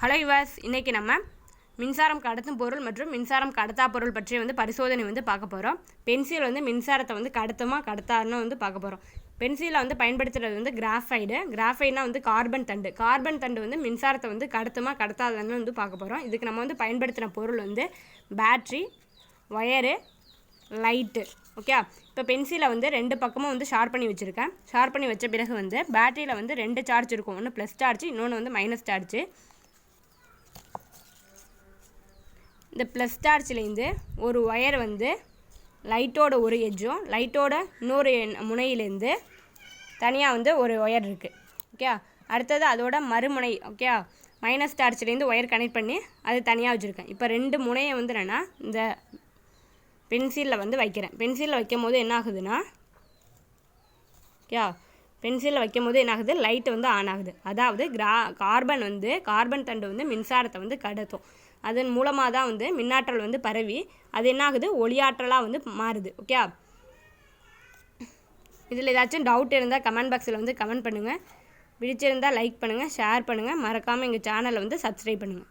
Hello yours, இன்றைக்கி நம்ம மின்சாரம் கடத்தும் பொருள் மற்றும் மின்சாரம் கடத்தா பொருள் பற்றி பரிசோதனை பார்க்க போகிறோம். பென்சில் மின்சாரத்தை கடத்துமா கடத்தாருன்னு பார்க்க போகிறோம். பென்சிலில் பயன்படுத்துகிறது கிராஃபைட்னா கார்பன் தண்டு மின்சாரத்தை கடத்துமா கடத்தாதுன்னு பார்க்க போகிறோம். இதுக்கு நம்ம பயன்படுத்தின பொருள் பேட்ரி, ஒயரு, லைட்டு. ஓகே, இப்போ பென்சிலை ரெண்டு பக்கமும் ஷார்ப் பண்ணி வச்சுருக்கேன். ஷார்ப் பண்ணி வச்ச பிறகு பேட்டரியில் ரெண்டு சார்ஜ் இருக்கும். ஒன்று ப்ளஸ் சார்ஜ், இன்னொன்று மைனஸ் சார்ஜ். இந்த ப்ளஸ் சார்ஜ்லேருந்து ஒரு ஒயர் லைட்டோட ஒரு எட்ஜும் லைட்டோட இன்னொரு முனையிலேருந்து தனியாக ஒரு ஒயர் இருக்குது. ஓகே, அடுத்தது அதோட மறுமுனை. ஓகே, மைனஸ் சார்ஜ்லேருந்து ஒயர் கனெக்ட் பண்ணி அது தனியாக வச்சுருக்கேன். இப்போ ரெண்டு முனையை என்னென்னா இந்த பென்சிலில் வைக்கிறேன். பென்சிலில் வைக்கும் போது என்ன ஆகுதுன்னா, ஓகே, பென்சிலில் வைக்கும் போது என்ன ஆகுது, லைட்டு ஆன் ஆகுது. அதாவது கார்பன் தண்டு மின்சாரத்தை கடத்தும். அதன் மூலமாக தான் மின்னாற்றல் பரவி அது என்ன ஆகுது, ஒளியாற்றலாக மாறுது. ஓகே, இதில் ஏதாச்சும் டவுட் இருந்தால் கமெண்ட் பாக்ஸில் கமெண்ட் பண்ணுங்கள். பிடிச்சிருந்தால் லைக் பண்ணுங்கள், ஷேர் பண்ணுங்கள், மறக்காமல் எங்கள் சேனலை சப்ஸ்கிரைப் பண்ணுங்கள்.